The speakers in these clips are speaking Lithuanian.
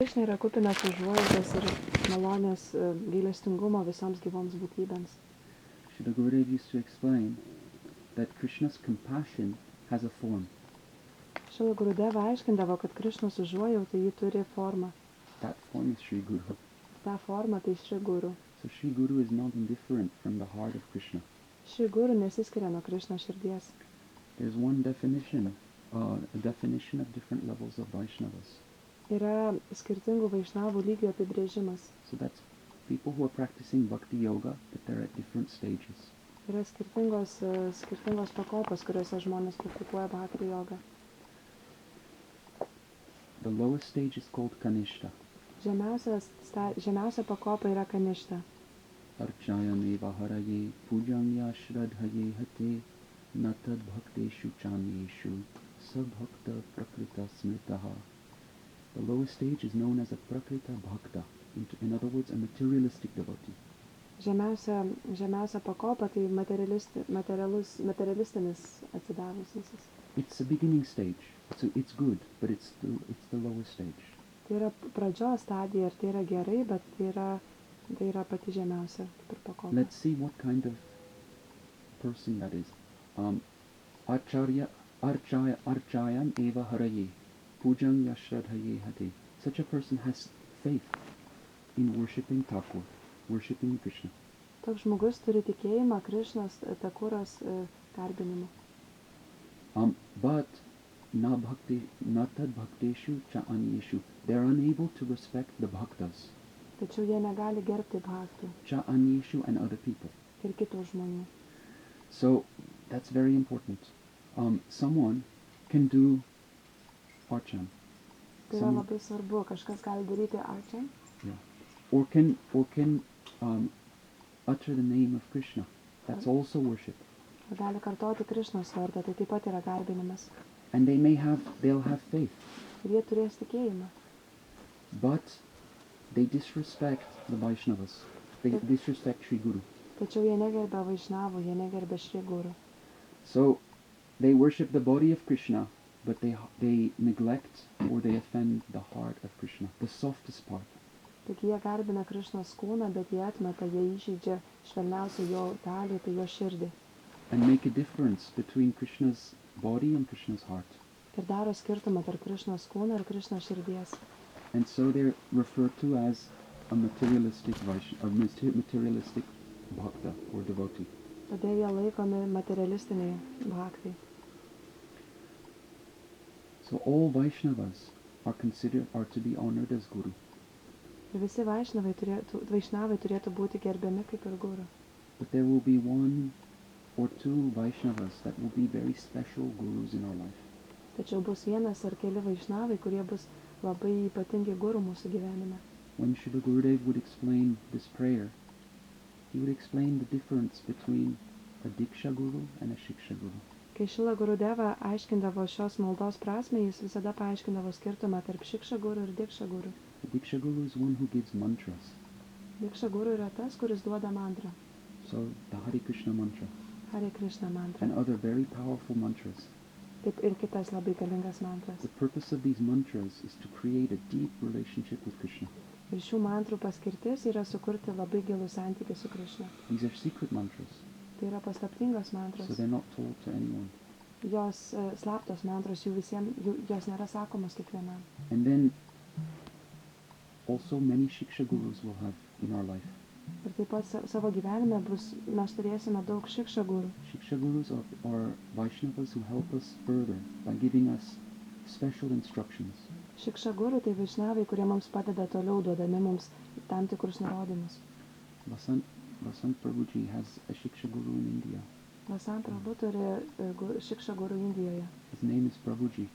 Krišna yra kupinas užuojautos ir malonės gailestingumo visoms gyvoms būtybėms. Srila Gurudev used to explain that Krishna's compassion has a form. Šrila Gurudeva aiškindavo, kad Krišnos užuojauta jį turi formą. That form is Sri Guru. Ta forma tai Šri Guru. So Sri Guru is not indifferent from the heart of Krishna. Šri Guru nesiskiria nuo Krišnos širdies. There's one definition, a definition of different levels of Vaishnavas. Yra skirtingų vaišnavų lygio apibrėžimas. So that's people who are practicing bhakti yoga, but they're at different stages. Yra skirtingos pakopos, kuriuose žmonės praktikuoja bhakti jogą. The lowest stage is called Kanishta. Žemiausia pakopa yra Kaništa. Archayam eva haraye pujam ya shradhaye hate natad bhakteshu chanyeshu sabhakta prakrita smritaha. The lowest stage is known as a prakrita bhakta, in other words, a materialistic devotee. Žemiausia pakopa tai materialistinis atsidavusis. It's a beginning stage, so it's good, but it's the lowest stage. Tai yra pradžios stadija ir tai yra gerai, bet tai yra pati žemiausia pakopa. Let's see what kind of person that is. Archayam eva haraye pujam yashradhaye hate. Such a person has faith in worshipping Thakur, worshipping Krishna. Toks žmogus turi tikėjimą Krišnos Thakuros garbinimu. But na tad bhakteshu cha anyeshu. They're unable to respect the bhaktas. Tačiau jie negali gerbti bhaktų. Cha anyeshu and other people. Ir kitų žmonių. So that's very important. Someone can do archan. Tai yra labai svarbu, kažkas gali daryti archan. Yeah. Or can utter the name of Krishna. That's also worship. Gali kartoti Krišnos vardą, tai taip pat yra garbinimas. And they'll have faith. Ir jie turės tikėjimą. But they disrespect the Vaishnavas. They disrespect Sri Guru. Tačiau jie negerbia Vaišnavų, jie negerbia Šri Guru. So they worship the body of Krishna, but they neglect or they offend the heart of Krishna, the softest part. Taigi jie garbina Krišnos kūną, bet jie atmeta, jie įžeidžia švelniausią jo dalį, tai jo širdį. And make a difference between Krishna's body and Krishna's heart. Ir daro skirtumą tarp Krišnos kūno ir Krišnos širdies. And so they're referred to as a materialistic bhakta or devotee. Todėl jie laikomi materialistiniai bhaktai. So all Vaishnavas are to be honored as Guru. Ir visi Vaišnavai turėtų būti gerbiami kaip ir Guru. But there will be one or two Vaishnavas that will be very special gurus in our life. Tačiau bus vienas ar keli Vaišnavai, kurie bus labai ypatingi guru mūsų gyvenime. When Srila Gurudev would explain this prayer, he would explain the difference between a Diksha Guru and a Shiksha Guru. Kai Šrila Gurudeva aiškindavo šios maldos prasmę, jis visada paaiškindavo skirtumą tarp Shiksha Guru ir Diksha Guru. The Diksha Guru is one who gives mantras. Diksha Guru yra tas, kuris duoda mantrą. So the Hare Krishna mantra. Hare Krishna mantra. And other very powerful mantras. Taip ir kitas labai galingas mantras. The purpose of these mantras is to create a deep relationship with Krishna. Ir šių mantrų paskirtis yra sukurti labai gilų santykį su Krishna. These are secret mantras. Tai yra paslaptingos mantros. So they're not told to anyone. Jos slaptos mantros, jos nėra sakomos kiekvienam. And then also many Shiksha Gurus will have in our life. Ir taip pat savo gyvenime mes turėsime daug Shiksha Guru. Shiksha Gurus are Vaishnavas who help us further by giving us special instructions. Shiksha Guru tai Vaišnavai, kurie mums padeda toliau, duodami mums tam tikrus nurodymus. Vasant Prabhuji has a Shiksha Guru in India. Vasant Prabhu turi Shiksha Guru Indijoje. His name is Prabhuji.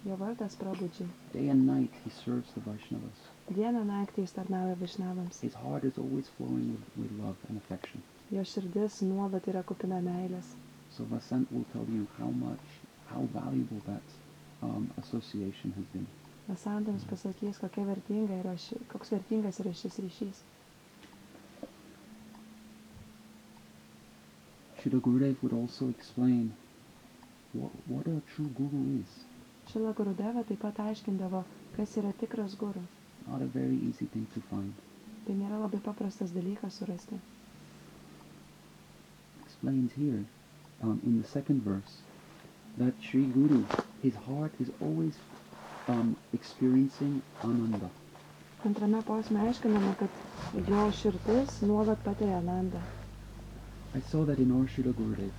Jo vardas Prabhuji. Day and night he serves the Vaishnavas. Dieną naktį jis tarnauja Vaišnavams. His heart is always flowing with love and affection. Jo širdis nuolat yra kupina meilės. So Vasant will tell you how valuable that association has been. Vasantams pasakys, koks vertingas yra šis ryšys. Srila Gurudev would also explain what a true guru is. Šrila Gurudeva taip pat aiškindavo, kas yra tikras guru. not a very easy thing to find. Tai nėra labai paprastas dalykas surasti. Explains here in the second verse that Sri Guru, his heart is always experiencing ananda. Antrame posme aiškinama, kad jo širdis nuolat patiria anandą. I saw that in our Srila Gurudev.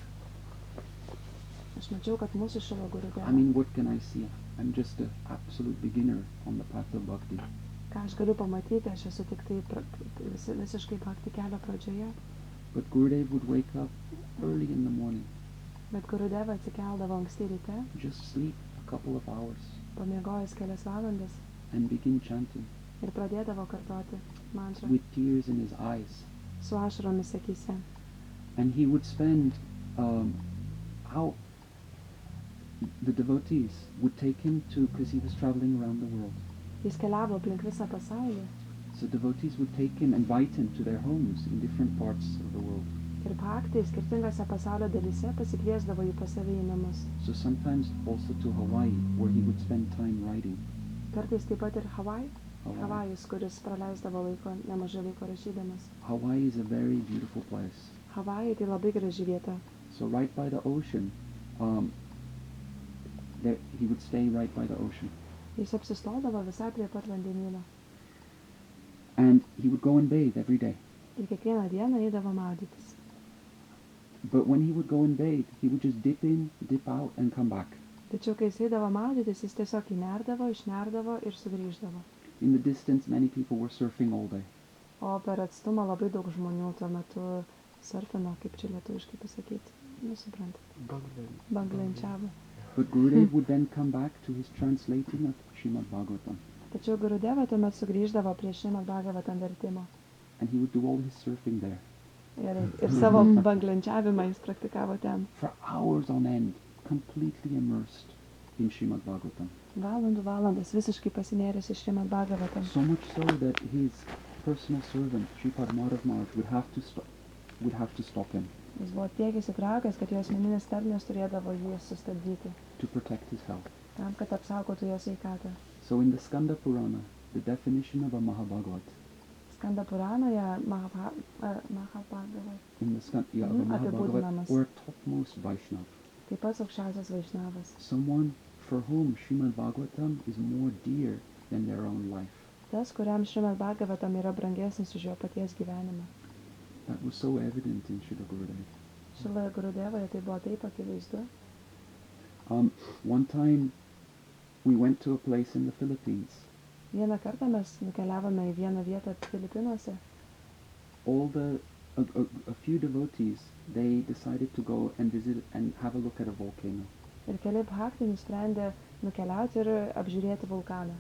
Aš mačiau, kad mūsų Šrila I Gurudeva, mean, what can I see? I'm just an absolute beginner on the path of bhakti. ką aš galiu pamatyti, aš esu tik tai visiškai bhakti kelio pradžioje, But Gurudev would wake up early in the morning, bet Gurudeva atsikeldavo anksti ryte, just sleep a couple of hours, pamiegojęs kelias valandas and begin chanting ir pradėdavo kartoti mantrą with tears in his eyes. su ašaromis akyse. And he would spend how the devotees would take him to, because he was traveling around the world. Jis keliavo aplink visą pasaulį So devotees would take him, invite him to their homes in different parts of the world. ir bhaktai skirtingose pasaulio dalyse pasikviesdavo jį pas save į namus. So sometimes also to Hawaii, where he would spend time writing. Kartais taip pat ir Havajus, kuris praleisdavo nemažai laiko rašydamas. Hawaii is a very beautiful place. Havajai tai labai graži vieta. So right by the ocean, there, he would stay right by the ocean. Jis apsistodavo visai prie pat vandenyno And he would go and bathe every day. ir kiekvieną dieną eidavo maudytis. But when he would go and bathe, he would just dip in, dip out, and come back. Tačiau kai jis eidavo maudytis, jis tiesiog įnerdavo, išnerdavo ir sugrįždavo. In the distance, many people were surfing all day. O per atstumą labai daug žmonių tuo metu surfino, kaip čia lietuviškai pasakyti, nesuprantate, banglenčiavo. But Gurudev would then come back to his translating of Srimad Bhagavatam. Tačiau Gurudeva tuomet sugrįždavo prie Šrimad Bhagavatam vertimo And he would do all his surfing there ir savo banglenčiavimą jis praktikavo ten. for hours on end, completely immersed in Srimad Bhagavatam. Valandas visiškai pasinėręs į Šrimad Bhagavatam. So much so that his personal servant, Shripad Madhav Maharaj, would have to stop him Jis buvo tiek įsitraukęs, kad jo asmeninis tarnas turėdavo jį sustabdyti, to protect his health. tam, kad apsaugotų jo sveikatą. So in the Skanda Purana, the definition of a Mahabhagavat, Skanda Puranoje Mahabhagavat, in the Skanda, of a apibūdinamas Mahabhagavat, or a topmost Vaishnava, kaip pats aukščiausias Vaišnavas. someone for whom Srimad Bhagavatam is more dear than their own life. Tas, kuriam Šrimad Bhagavatam yra brangesnis už jo paties gyvenimą. That was so evident in Srila Gurudev. Šriloje Gurudevoje tai buvo taip akivaizdu. One time we went to a place in the Philippines. Vieną kartą mes nukeliavome į vieną vietą Filipinuose. A few devotees, they decided to go and visit and have a look at a volcano. Ir keli bhaktai nusprendė nukeliauti ir apžiūrėti vulkaną.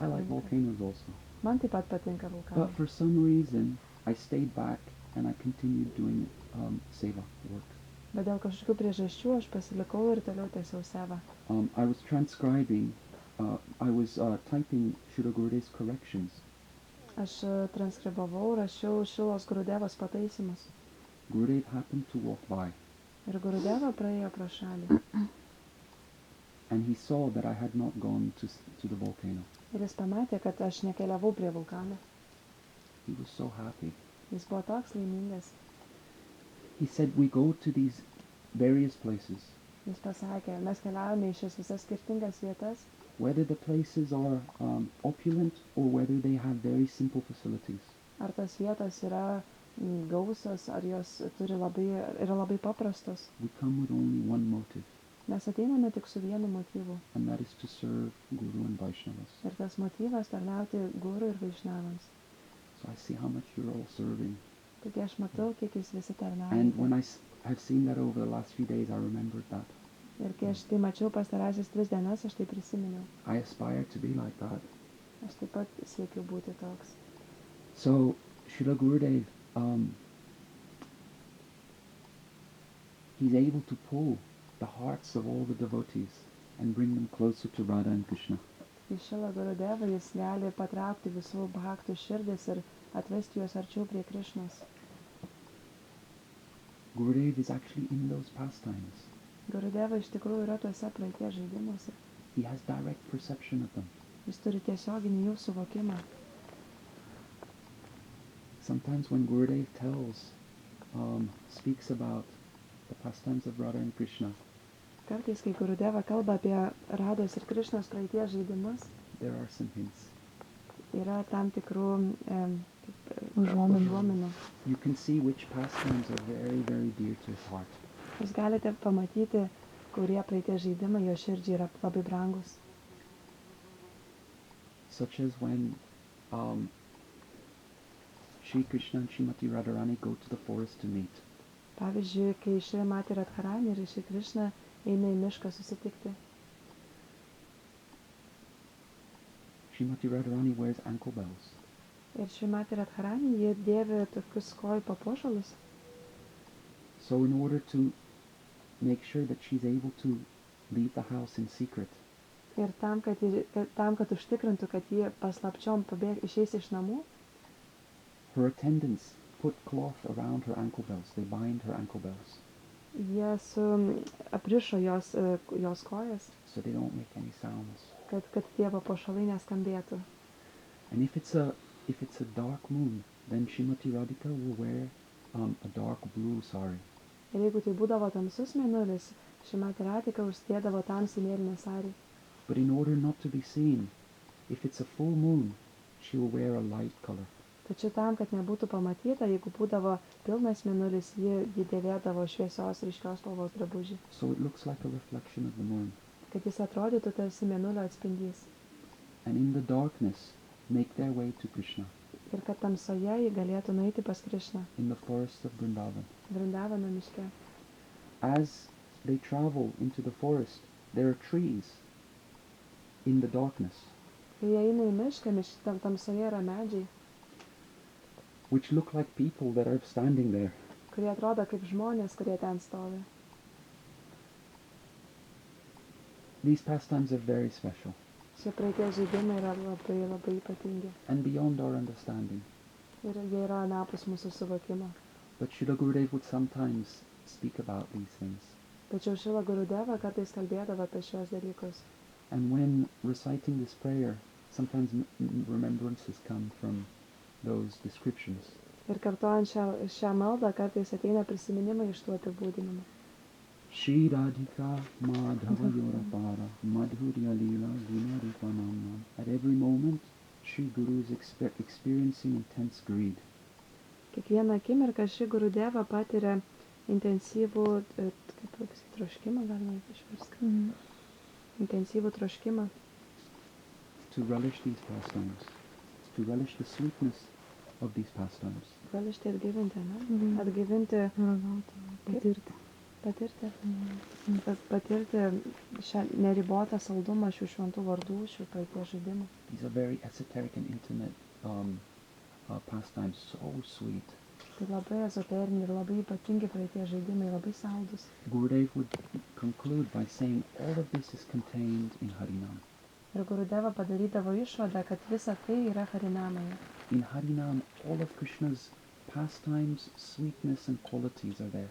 I like volcanoes also. Man taip pat patinka vulkanai. But for some reason, I stayed back and I continued doing seva work. Bet dėl kažkokių priežasčių aš pasilikau ir toliau tęsiau sevą. I was transcribing, I was typing Srila Gurudev's corrections. Aš transkribavau, rašiau Šrilos Gurudevos pataisymus. Gurudev happened to walk by Ir Gurudeva praėjo pro šalį. and he saw that I had not gone to the volcano. Ir jis pamatė, kad aš nekeliavau prie vulkano. He was so happy. Jis buvo toks laimingas. He said, we go to these various places, Jis pasakė, mes keliavome į šias visas skirtingas vietas, whether the places are opulent or whether they have very simple facilities. ar tos vietos yra gausios, ar jos yra labai paprastos. We come with only one motive, Mes ateiname tik su vienu motyvu. and that is to serve Guru and Vaishnavas. Ir tas motyvas tarnauti guru ir vaišnavams. So I see how much you're all serving. Taigi aš matau, kiek jūs visi And when tarnaujate. have seen that over the last few days, I remembered that. Ir kai aš tai mačiau pastarąsias 3 dienas, aš tai prisiminiau. I aspire to be like that. Aš taip pat siekiu būti toks. So Srila Gurudev, he's able to pull the hearts of all the devotees and bring them closer to Radha and Krishna. Iš Šrila Gurudeva jis gali patraukti visų bhaktų širdis ir atvesti juos arčiau prie Krišnos. Gurudev is actually in those pastimes. Gurudeva iš tikrųjų yra tuose praeities žaidimuose. He has direct perception of them. Jis turi tiesioginį jų suvokimą. Sometimes when Gurudev speaks about the pastimes of Radha and Krishna, Kartais, kai Gurudeva kalba apie Rados ir Krišnos praeities žaidimus, there are some hints. yra tam tikrų Užuominų. You can see which pastimes are very, very dear to his heart. Jūs galite pamatyti, kurie praeities žaidimai jo širdžiai yra labai brangus. Such as when Shri Krishna and Srimati Radharani go to the forest to meet. Pavyzdžiui, kai Šrimati Radharani ir Shri Krishna eina į mišką susitikti. Srimati Radharani wears ankle bells. Ir Šrimati Radharani jie dėvi tokius kojų papuošalus. So in order to make sure that she's able to leave the house in secret, Ir tam, kad užtikrintų, kad jie paslapčiom išeis iš namų, her attendants put cloth around her ankle bells. They bind her ankle bells jie aprišo jos kojas, so they don't make any sounds. kad tie papuošalai neskambėtų. And if it's a dark moon, then Srimati Radhika will wear a dark blue sari. Ir jeigu tai būdavo tamsus mėnulis, Šrimati Radhika užsidėdavo tamsiai mėlyną sarį. But in order not to be seen, if it's a full moon, she will wear a light color. Tačiau tam, kad nebūtų pamatyta, jeigu būdavo pilnas mėnulis, ji dėvėdavo šviesios ryškios spalvos drabužį, So it looks like a reflection of the moon. kad jis atrodytų tarsi mėnulio atspindys. And in the darkness, make their way to Krishna, Ir kad tamsoje ji galėtų nueiti pas Krišną, in the forests of Vrindavan. Vrindavano miške. As they travel into the forest, there are trees in the darkness, Kai jie eina į mišką, tamsoje yra medžiai, which look like people that are standing there. kurie atrodo kaip žmonės, kurie ten stovi. These pastimes are very special Šie praeities žaidimai yra labai, labai ypatingi. and beyond our understanding. Ir jie yra anapus mūsų suvokimo. But Srila Gurudev would sometimes speak about these things. Tačiau Šrila Gurudeva kartais kalbėdavo apie šios dalykus. And when reciting this prayer, sometimes remembrances come from those descriptions. Ir kartuojant šią maldą, kartais ateina prisiminimai iš tų apibūdinimų. Shri Radhika Madhava Yorapara Madhurya Leela Gunaripa Namnam. At every moment, Shri Guru is experiencing intense greed. Kiekvieną akimirką ši Gurudeva patiria intensyvų, troškimą, galima išversti. Intensyvų troškimą To relish these pastimes, to relish the sweetness of these pastimes. Gališti atgyvinti, ne? Atgyvinti, Ragauti, patirti. patirti šią neribotą saldumą šių šventų vardų, šių praeities žaidimų. These are very esoteric and intimate pastimes, so sweet. Tai labai ezoteriniai ir labai ypatingi praeities žaidimai, labai saldus. Gurudev would conclude by saying all of this is contained in Harinam. Ir Gurudeva padarydavo išvadą, kad visa tai yra Harinamoje. In Harinam, all of Krishna's pastimes, sweetness and qualities are there.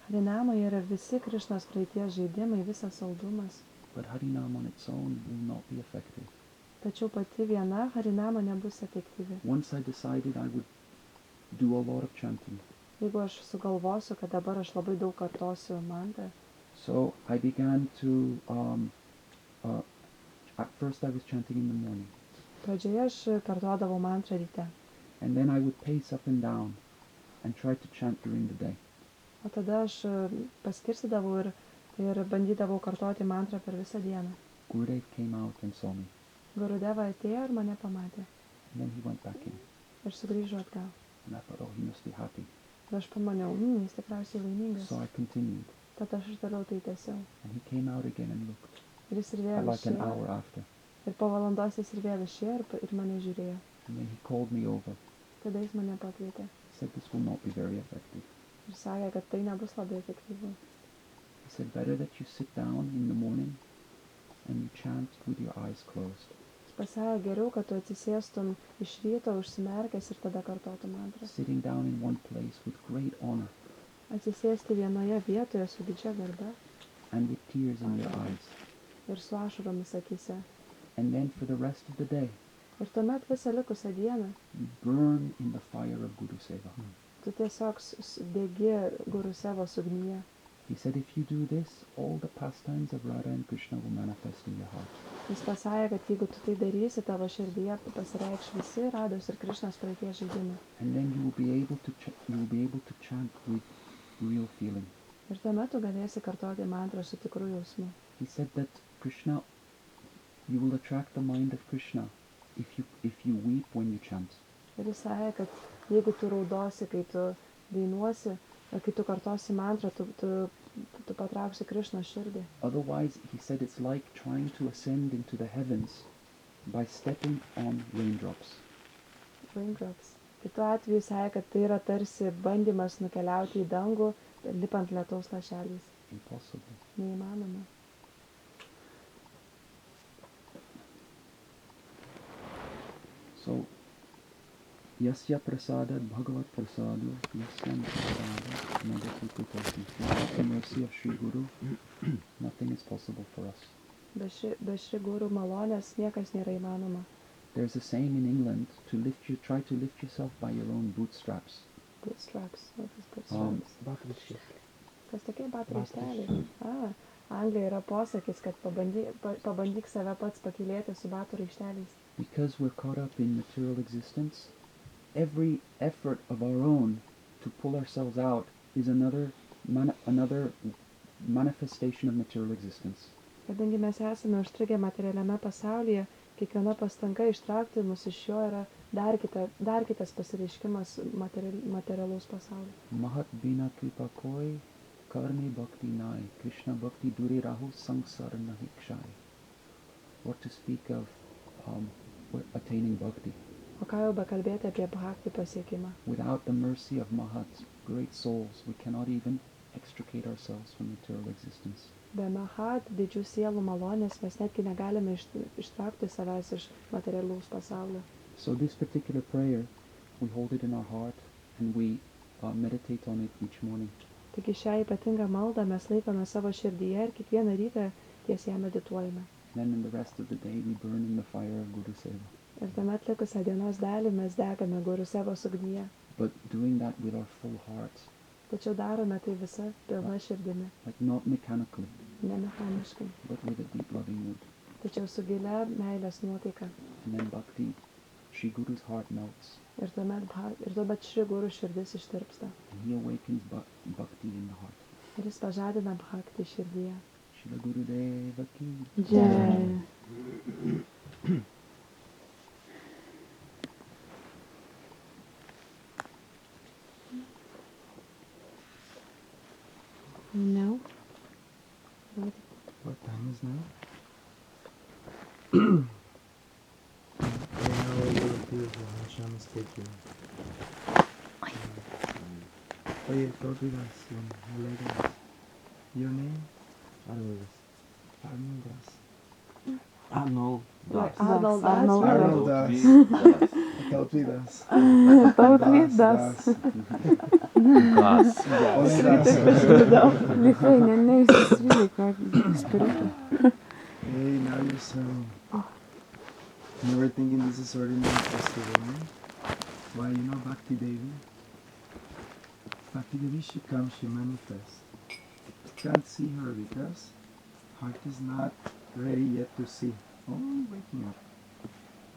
Harinamoje yra visi Krišnos praeities žaidimai, visas saldumas. But Harinam on its own will not be effective. Tačiau pati viena Harinama nebus efektyvi. Once I decided I would do a lot of chanting. Jeigu aš sugalvosiu, kad dabar aš labai daug kartosiu mantrą, So I began to, at first I was chanting in the morning. pradžioje aš kartodavau mantrą ryte, And then I would pace up and down and try to chant during the day. o tada aš paskirstydavau ir bandydavau kartoti mantrą per visą dieną. Gurudev came out and saw me. Gurudeva atėjo ir mane pamatė And then he went back in. ir sugrįžo atgal. And I thought, oh, he must be happy. Ir aš pamaniau, jis tikriausiai laimingas. So I continued. Tada aš toliau tai tęsiau. And he came out again and looked. Ir jis ir vėl Like an išėjo. hour after. Ir po valandos jis ir vėl išėjo ir mane žiūrėjo. And then he called me over. Tada jis mane pakvietė He said, this will not be very effective. ir sakė, kad tai nebus labai efektyvu. He said, better that you sit down in the morning and you chant with your eyes closed. Jis pasakė, geriau, kad tu atsisėstum iš ryto, užsimerkęs ir tada kartotum mantrą. Sitting down in one place with great honor Atsisėsti vienoje vietoje su didžia garba and with tears in your eyes. ir su ašaromis akise. And then for the rest of the day, Ir tuomet visą likusią dieną you burn in the fire of Guru Seva. tu tiesiog degi Guru Sevos ugnyje. He said, if you do this, all the pastimes of Radha and Krishna will manifest in your heart. Jis pasakė, kad jeigu tu tai darysi, tavo širdyje pasireikš visi Rados ir Krišnos praeities žaidimai. And then you will be able to chant with real feeling. Ir tuomet tu galėsi kartoti mantrą su tikru jausmu. He said that Krishna, you will attract the mind of Krishna if you weep when you chant. Ir jis sakė, kad jeigu tu raudosi, kai tu dainuosi, kai tu kartosi mantrą, tu patrauksi Krišnos širdį. Otherwise, he said, it's like trying to ascend into the heavens by stepping on raindrops. Raindrops. Kitu atveju sakė, kad tai yra tarsi bandymas nukeliauti į dangų, lipant lietaus lašeliais. Impossible. Neįmanoma. So, yasya prasadat bhagavat prasado, yasya prasadat nagati kutasi. Without the mercy of Sri Guru, nothing is possible for us. Be Šri Guru malonės niekas nėra įmanoma. There's a saying in England, try to lift yourself by your own bootstraps. Bootstraps. Kas tokie batų raišteliai? Anglijoje yra posakis, kad pabandyk save pats pakylėti su batų raišteliais. Because we're caught up in material existence, every effort of our own to pull ourselves out is another manifestation of material existence. Kadangi mes esame užstrigę materialiame pasaulyje, kiekviena pastanga ištraukti mus iš jo yra dar kitas pasireiškimas materialaus pasaulio. Mahat bina kripa koi, karne bhakti nai, Krishna bhakti dure rahu sangsara nahi kshai. Or to speak of attaining bhakti. O ką jau bekalbėti apie bhakti pasiekimą? Without the mercy of Mahats, great souls, we cannot even extricate ourselves from material existence. Be Mahat, didžių sielų malonės, mes netgi negalime ištraukti savęs iš materialaus pasaulio. So this particular prayer, we hold it in our heart and we meditate on it each morning. Taigi šią ypatingą maldą mes laikome savo širdyje ir kiekvieną rytą ties ją medituojame. Then in the rest of the day we burn in the fire of Guru Seva. Ir tuomet likusią dienos dalį mes degame Guru Sevos ugnyje. But doing that with our full heart. Tačiau darome tai visa pilna širdimi. Like not mechanically. Ne mechaniškai. But with a deep loving mood. Tačiau su gilia meilės nuotaika. And then bhakti, Sri Guru's heart melts. Ir tuomet Šri Guru širdis ištirpsta. And he awakens bhakti in the heart. Ir jis pažadina bhakti širdyje. Shri Gurudeva ki Jai. No. What time is now? Right now you look beautiful. Hashem is taking. Oye, talk with us. Your name? Arnold Das. Arnold Das. Talk with us. Hey, now you're so... Never thinking this is ordinary festival, no? Why, you know Bhakti Devi? Bhakti Devi, she comes, she manifests. Can't see her because heart is not ready yet to see. Only waking up.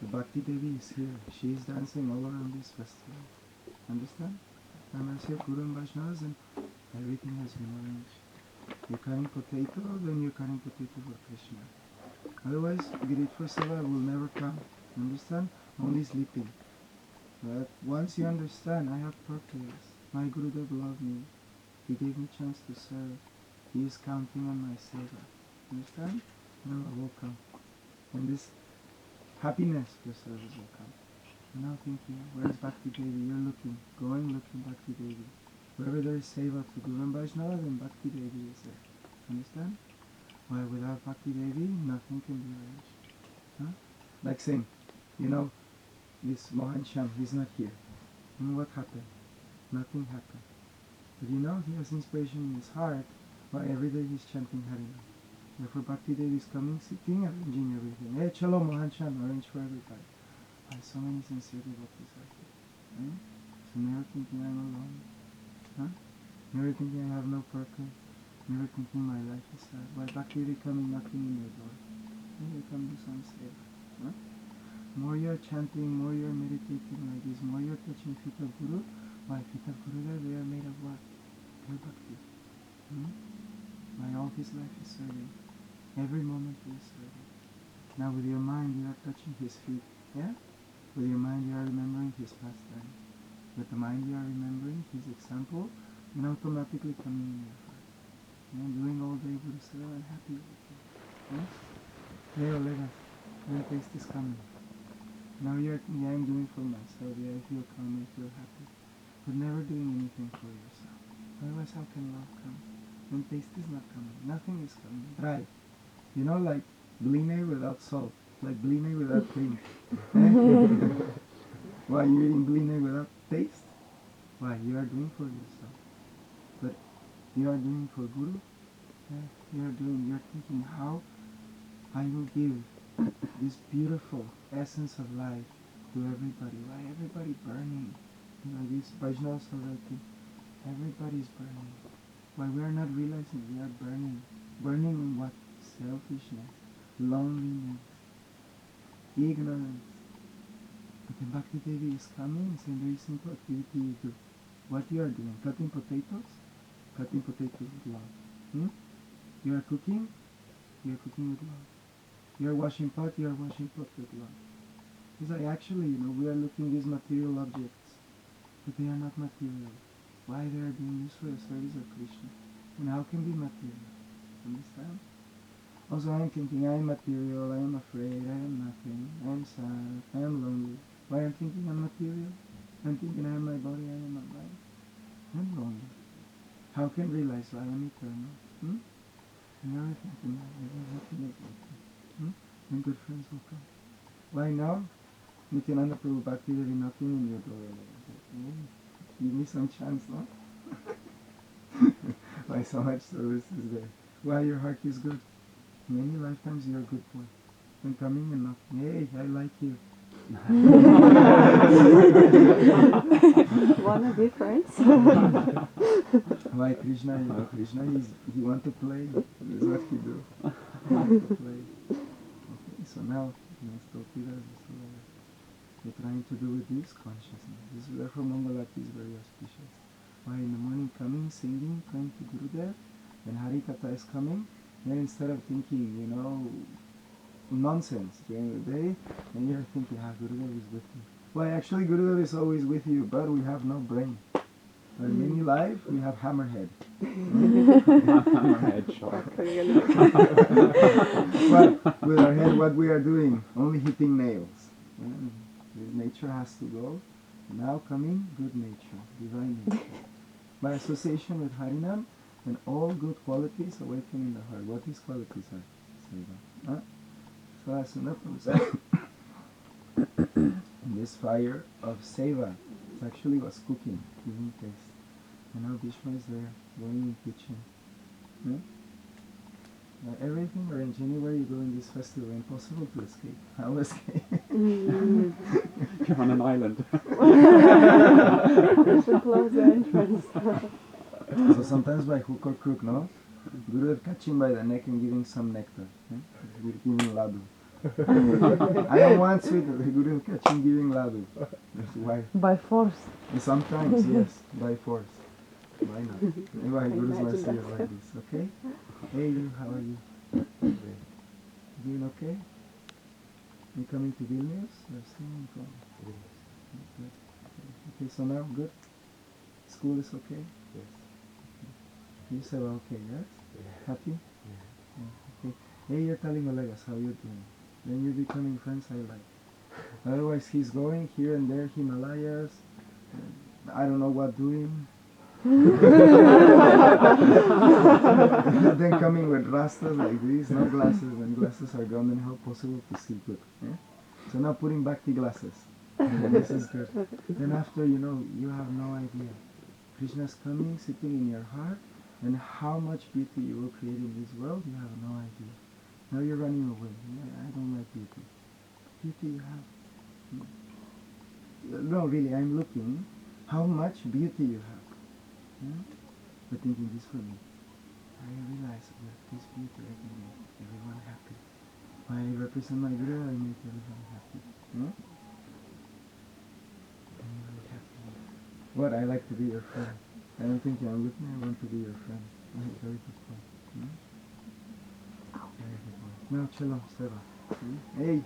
The Bhakti Devi is here. She is dancing all around this festival. Understand? By mercy of Guru and Vaishnavas, and everything has been arranged. You're cutting potato, then you're cutting potato for Krishna. Otherwise, Girit for Seva will never come. Understand? Only sleeping. But once you understand, I have purpose. My Gurudev loved me. He gave me chance to serve. He is counting on my Seva. Understand? Now I will come. And this happiness for service will come. And now thinking, where's Bhakti Devi? You're looking. Going looking Bhakti Devi. Wherever there is Seva to Guru and Vaishnava, then Bhakti Devi is there. Understand? Why, without Bhakti Devi, nothing can be arranged. Huh? Like saying, you know, this Mohan Sham, he's not here. And what happened? Nothing happened. But you know, he has inspiration in his heart. Why, every day he's chanting Harinam. Therefore Bhakti Devi is coming, sitting, arranging everything. Hey, chalo Mohan Sham, arrange for everybody. So many sincere devotees are here. So never thinking I'm alone. Huh? Never thinking I have no purpose. Never thinking my life is sad. Why Bhakti will coming knocking in your door. Maybe come do some seva. Huh? More you're chanting, more you're meditating like this, more you're touching feet of Guru. Why feet of Guru they are made of what? Pure Bhakti. Why all his life is serving. Every moment he is serving. Now with your mind you are touching his feet. Yeah? With your mind you are remembering his pastime. With the mind you are remembering his example and automatically coming in your heart. Doing all day Guru Seva and happy with you. Leo, Lega, your taste is coming. Now I'm doing for myself, I feel calm, I feel happy. But never doing anything for yourself. Otherwise how can love come? When taste is not coming, nothing is coming. Dry. You know, like bline without salt, like bline without cream. Why you eating bline without taste? Why you are doing for yourself. But you are doing for Guru. You're thinking how I will give this beautiful essence of life to everybody. Why everybody burning? These Vaishnavas are writing, everybody's burning. Why we are not realizing we are burning. Burning in what? Selfishness, loneliness, ignorance. But then Bhakti Devi is coming and saying very simple activity you do. What you are doing? Cutting potatoes? Cutting potatoes with love. You are cooking? You are cooking with love. You are washing pot? You are washing pot with love. It's like actually, we are looking at these material objects, but they are not material. Why they are being used for the service of Krishna? And how can be material? Understand? Also I am thinking I am material, I am afraid, I am nothing, I am sad, I am lonely. Why I'm thinking I'm material? I'm thinking I am my body, I am my mind. I am lonely. How can realize I am eternal? Never thinking that, nothing is nothing. And good friends will come. Why now? Nityananda Prabhu Bhakti Devi knocking in your door. Give me some chance, no? Why so much service is there? Why your heart is good? Many lifetimes you're a good boy. And coming and knocking, hey, I like you. Wanna be friends? Why Krishna? Krishna he want to play. This is what he do. He want to play. Okay, so now we're trying to do with this consciousness. Therefore Mangalarti is very auspicious. Why in the morning coming, singing, praying to Gurudev, when Hari Katha is coming, then instead of thinking, nonsense during the day, and you're thinking, Gurudev is with me. Why actually Gurudev is always with you, but we have no brain. In many life, we have hammerhead. Hammerhead, sure. But with our head, what we are doing? Only hitting nails. Nature has to go. Now coming, good nature, divine nature. By association with Harinam, and all good qualities awaken in the heart. What these qualities are? Seva. So as soon as this fire of Seva actually was cooking, giving taste. And now Bhishma is there, going in the kitchen. Everything arranged anywhere you go in this festival, impossible to escape. How escape? You're on an island. There's a closed entrance. So sometimes by hook or crook, no? Gurudev catching by the neck and giving some nectar. Giving ladu. I don't want sweet. Gurudev catching, giving ladu. That's why. By force. And sometimes, yes, by force. Why not? Why Guru's mercy is like this, okay? Hey you, how are you? Doing okay? You coming to Vilnius? Or staying from? Good. Okay, so now, good? School is okay? Yes. You said okay, yes? Yeah. Happy? Yeah. Okay. Hey, you're telling Olegas how you're doing. Then you're becoming friends I like. Otherwise, he's going here and there, Himalayas, I don't know what doing. Then coming with rastas like this, no glasses. When glasses are gone, then how possible to see good? Eh? So now putting bhakti glasses. This is good. Then after, you have no idea. Krishna's coming, sitting in your heart, and how much beauty you will create in this world, you have no idea. Now you're running away. I don't like beauty. Beauty you have. No, really, I'm looking how much beauty you have. But thinking this for me, I realize with this beauty I can make everyone happy. If I represent my Guru, I make everyone happy. I'm really happy. What, I like to be your friend. I don't think I'm with me, I want to be your friend. Very good point. Very good point. Now, Chalo, Seva. Hey,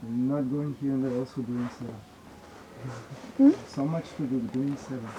I'm not going here and they're also doing Seva. So much to do, doing Seva.